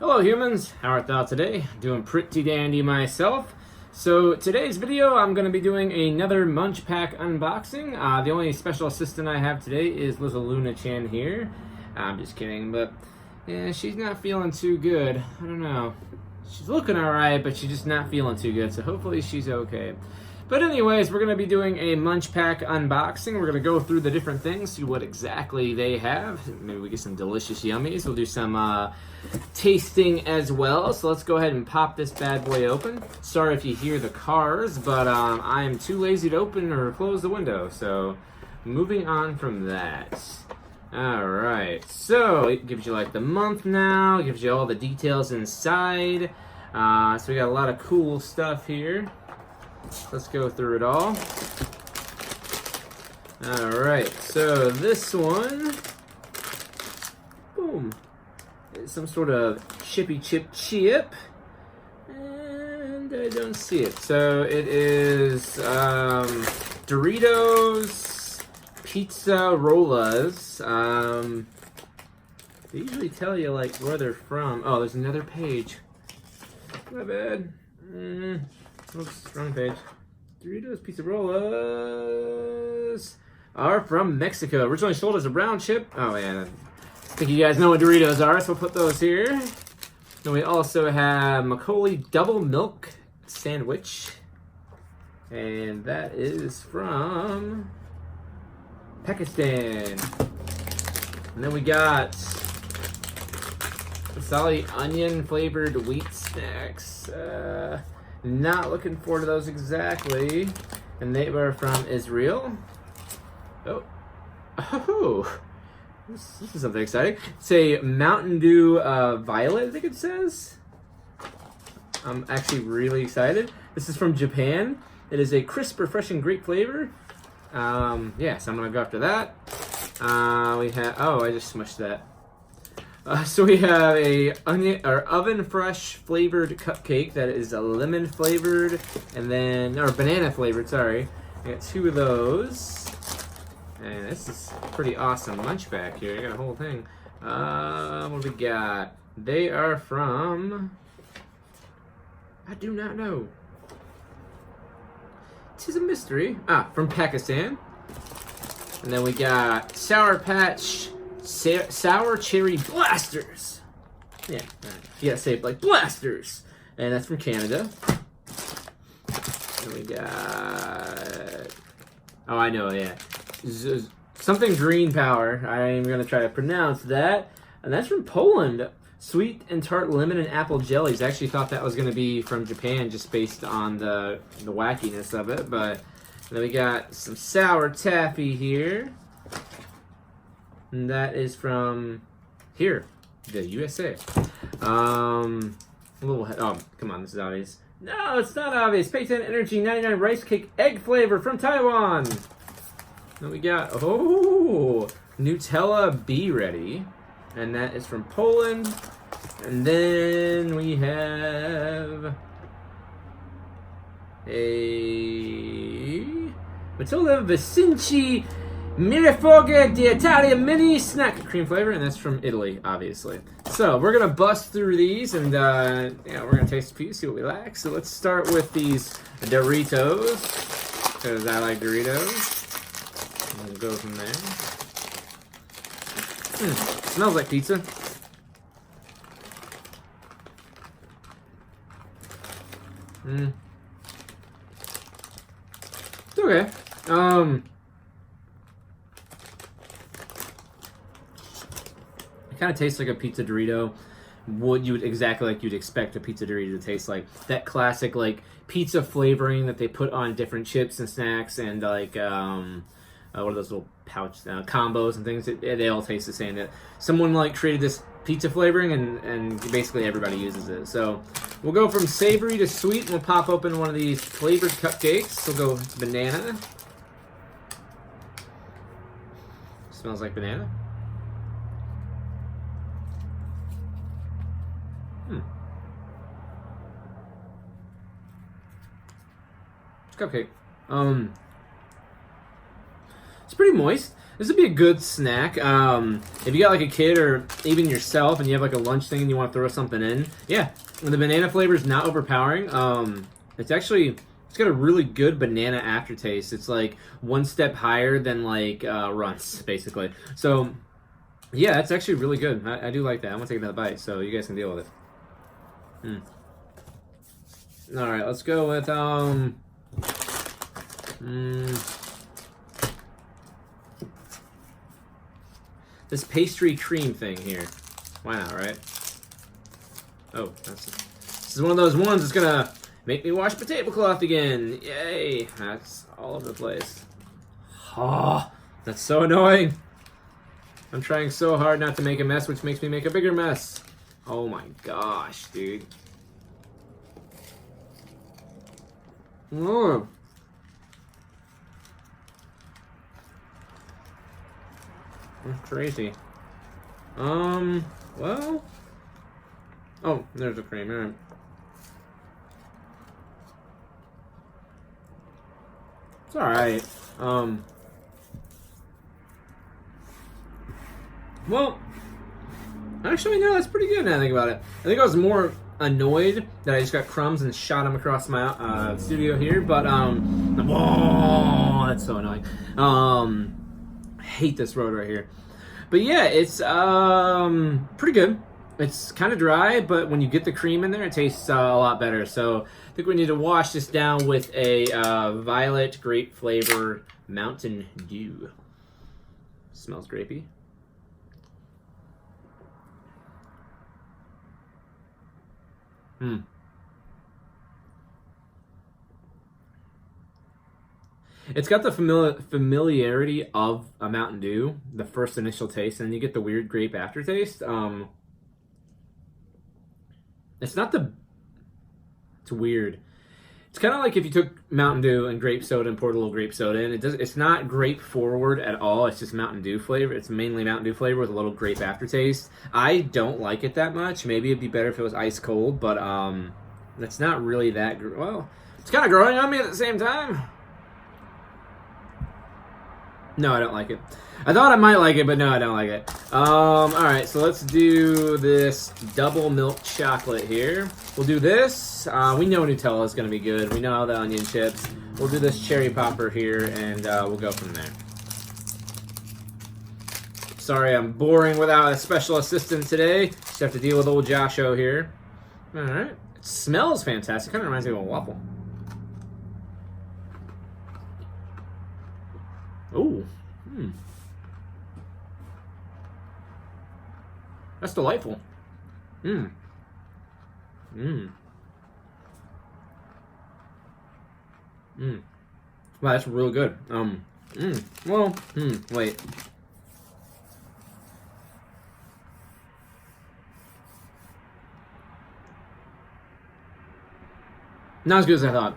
Hello humans, how art thou today? Doing pretty dandy myself. So today's video I'm going to be doing another Munchpak unboxing. The only special assistant I have today is little Luna-chan here. I'm just kidding, but yeah, she's not feeling too good. I don't know. She's looking alright, but she's just not feeling too good, so hopefully she's okay. But anyways, we're going to be doing a Munchpak unboxing. We're going to go through the different things, see what exactly they have. Maybe we get some delicious yummies. We'll do some tasting as well. So let's go ahead and pop this bad boy open. Sorry if you hear the cars, but I am too lazy to open or close the window. So moving on from that. Alright, so it gives you like the month now. It gives you all the details inside. So we got a lot of cool stuff here. Let's go through it all. Alright, so this one, boom, is some sort of chippy chip, and I don't see it. So it is Doritos Pizza Rollas. They usually tell you like where they're from. Oh, there's another page. My bad. Oops, wrong page. Doritos Pizza Rollas are from Mexico. Originally sold as a brown chip. Oh yeah, I think you guys know what Doritos are, so we'll put those here. Then we also have Macaulay Double Milk Sandwich. And that is from Pakistan. And then we got Sally Onion Flavored Wheat Snacks. Not looking forward to those exactly. And they were from Israel. Oh, this is something exciting. It's a Mountain Dew Violet, I think it says. I'm actually really excited. This is from Japan. It is a crisp, refreshing, great flavor. Yeah, so I'm gonna go after that. We have, oh, I just smushed that. So we have a oven fresh flavored cupcake that is a lemon flavored and then banana flavored. Sorry, I got two of those, and this is pretty awesome Munchpak here. I got a whole thing. What do we got? They are from, I do not know. Tis a mystery. From Pakistan. And then we got Sour Patch Sour Cherry Blasters. Yeah, you gotta say it like blasters. And that's from Canada. And we got, oh, I know, yeah. Something green power. I'm gonna try to pronounce that. And that's from Poland. Sweet and tart lemon and apple jellies. I actually thought that was gonna be from Japan just based on the wackiness of it. But then we got some sour taffy here. And that is from here, the USA. Oh, come on, this is obvious. No, it's not obvious. Payton Energy 99 Rice Cake Egg Flavor from Taiwan. Then we got, Nutella Be Ready. And that is from Poland. And then we have a Matilda Vicinci Mirifoga d'Italia mini snack cream flavor, and that's from Italy, obviously. So we're gonna bust through these, and yeah, we're gonna taste a few, see what we like. So let's start with these Doritos, because I like Doritos. And we'll go from there. Smells like pizza. It's okay. Kind of tastes like a pizza Dorito. What you would exactly like you'd expect a pizza Dorito to taste like. That classic like pizza flavoring that they put on different chips and snacks and like what are those little pouch combos and things. They all taste the same. That someone like created this pizza flavoring and basically everybody uses it. So we'll go from savory to sweet and we'll pop open one of these flavored cupcakes. We'll go banana. Smells like banana. Cupcake. It's pretty moist. This would be a good snack. If you got like a kid or even yourself and you have like a lunch thing and you want to throw something in. Yeah, the banana flavor is not overpowering. It's got a really good banana aftertaste. It's like one step higher than like Runts, basically. So yeah, it's actually really good. I do like that. I'm gonna take another bite so you guys can deal with it. All right, let's go with this pastry cream thing here. Why not, right? Oh, this is one of those ones that's gonna make me wash my tablecloth again. Yay! That's all over the place. Oh, that's so annoying. I'm trying so hard not to make a mess, which makes me make a bigger mess. Oh my gosh, dude. Oh. That's crazy. Well. Oh, there's the cream. All right. It's all right. Well, actually, no, that's pretty good now I think about it. I think I was more annoyed that I just got crumbs and shot them across my studio here, but, oh, that's so annoying. I hate this road right here. But yeah, it's pretty good. It's kind of dry, but when you get the cream in there, it tastes a lot better. So I think we need to wash this down with a violet grape flavor Mountain Dew. Smells grapey. It's got the familiarity of a Mountain Dew, the first initial taste, and then you get the weird grape aftertaste. It's not the... It's weird. It's kind of like if you took Mountain Dew and grape soda and poured a little grape soda in. It's not grape forward at all. It's just Mountain Dew flavor. It's mainly Mountain Dew flavor with a little grape aftertaste. I don't like it that much. Maybe it'd be better if it was ice cold, but it's not really that... Well, it's kind of growing on me at the same time. No, I don't like it. I thought I might like it, but no, I don't like it. Alright, so let's do this double milk chocolate here. We'll do this. We know Nutella is going to be good. We know the onion chips. We'll do this cherry popper here, and we'll go from there. Sorry, I'm boring without a special assistant today. Just have to deal with old Josho here. Alright. It smells fantastic. Kind of reminds me of a waffle. Ooh. That's delightful. Wow, that's really good. Wait. Not as good as I thought.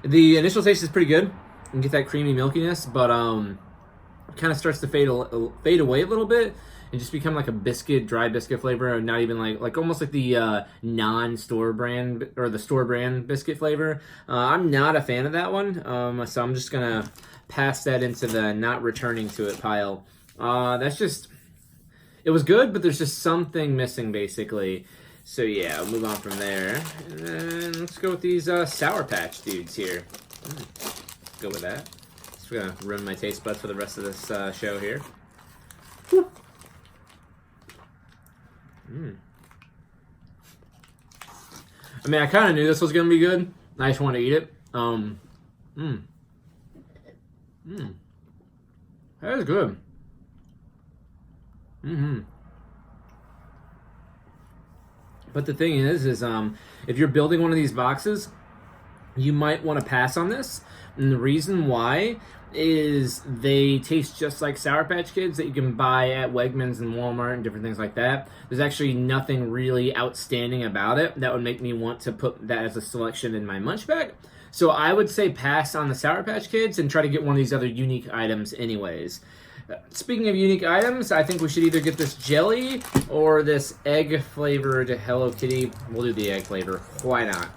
The initial taste is pretty good. You can get that creamy milkiness, but it kind of starts to fade away a little bit and just become like a biscuit, dry biscuit flavor, and not even like almost like the non-store brand or the store brand biscuit flavor. I'm not a fan of that one, so I'm just gonna pass that into the not returning to it pile. That's just, it was good, but there's just something missing basically. So yeah, we'll move on from there, and then let's go with these Sour Patch dudes here. Go with that. Just gonna ruin my taste buds for the rest of this show here. Whew. I mean, I kind of knew this was gonna be good. I just want to eat it. That is good. But the thing is if you're building one of these boxes, you might want to pass on this. And the reason why is they taste just like Sour Patch Kids that you can buy at Wegmans and Walmart and different things like that. There's actually nothing really outstanding about it that would make me want to put that as a selection in my Munchpak. So I would say pass on the Sour Patch Kids and try to get one of these other unique items anyways. Speaking of unique items, I think we should either get this jelly or this egg flavored Hello Kitty. We'll do the egg flavor. Why not?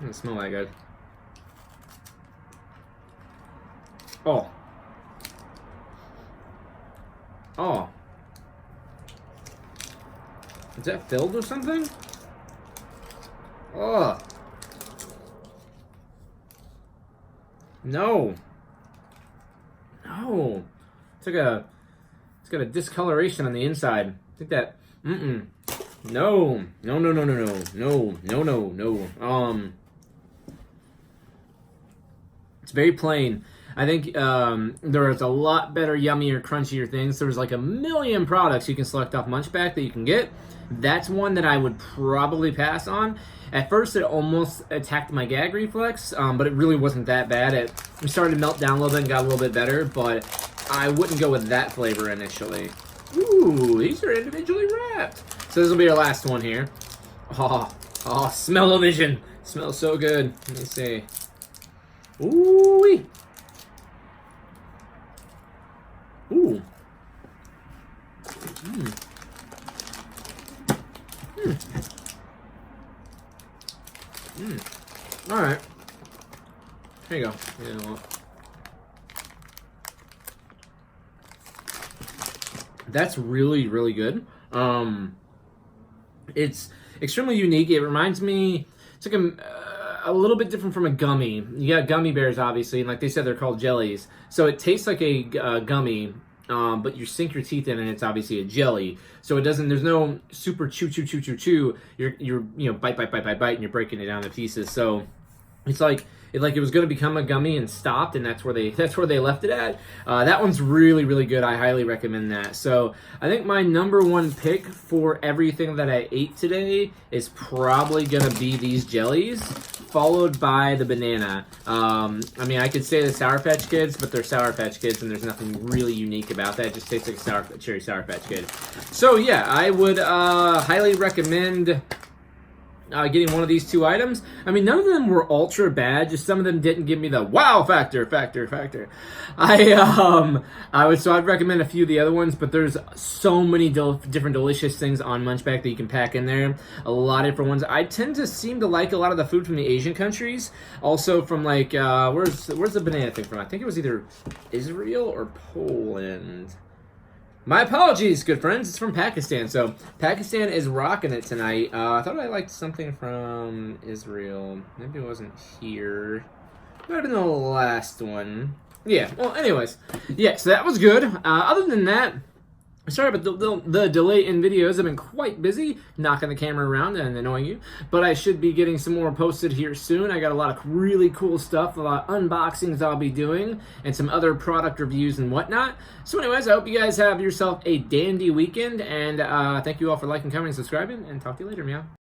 Doesn't smell that good. Oh. Oh. Is that filled with something? Oh. No. No. It's got a discoloration on the inside. I think that, No. No, no, no, no, no, no, no, no, no. It's very plain. I think there is a lot better, yummier, crunchier things. There's like a million products you can select off Munchpak that you can get. That's one that I would probably pass on. At first, it almost attacked my gag reflex, but it really wasn't that bad. It started to melt down a little bit and got a little bit better, but I wouldn't go with that flavor initially. Ooh, these are individually wrapped. So this will be our last one here. Oh, smell-o-vision. Smells so good. Let me see. Ooh-wee. Ooh. Mm. Mm. Mm. All right. Here you go. You know what? That's really, really good. It's extremely unique. It reminds me, it's like a little bit different from a gummy. You got gummy bears, obviously, and like they said, they're called jellies. So it tastes like a gummy, but you sink your teeth in, and it's obviously a jelly. So it doesn't. There's no super chew. You're bite, and you're breaking it down to pieces. So it's like it was going to become a gummy and stopped, and that's where they left it at. That one's really, really good. I highly recommend that. So I think my number one pick for everything that I ate today is probably going to be these jellies, followed by the banana. I mean, I could say the Sour Patch Kids, but they're Sour Patch Kids, and there's nothing really unique about that. It just tastes like a cherry Sour Patch Kid. So yeah, I would highly recommend getting one of these two items. I mean, none of them were ultra bad. Just some of them didn't give me the wow factor. I'd recommend a few of the other ones, but there's so many different delicious things on Munchpak that you can pack in there. A lot of different ones. I tend to seem to like a lot of the food from the Asian countries. Also from like where's the banana thing from? I think it was either Israel or Poland. My apologies, good friends. It's from Pakistan. So Pakistan is rocking it tonight. I thought I liked something from Israel. Maybe it wasn't here. Might have been the last one. Yeah. Well, anyways. Yeah, so that was good. Other than that, sorry about the delay in videos. I've been quite busy knocking the camera around and annoying you. But I should be getting some more posted here soon. I got a lot of really cool stuff, a lot of unboxings I'll be doing, and some other product reviews and whatnot. So anyways, I hope you guys have yourself a dandy weekend. And thank you all for liking, commenting, subscribing, and talk to you later, meow.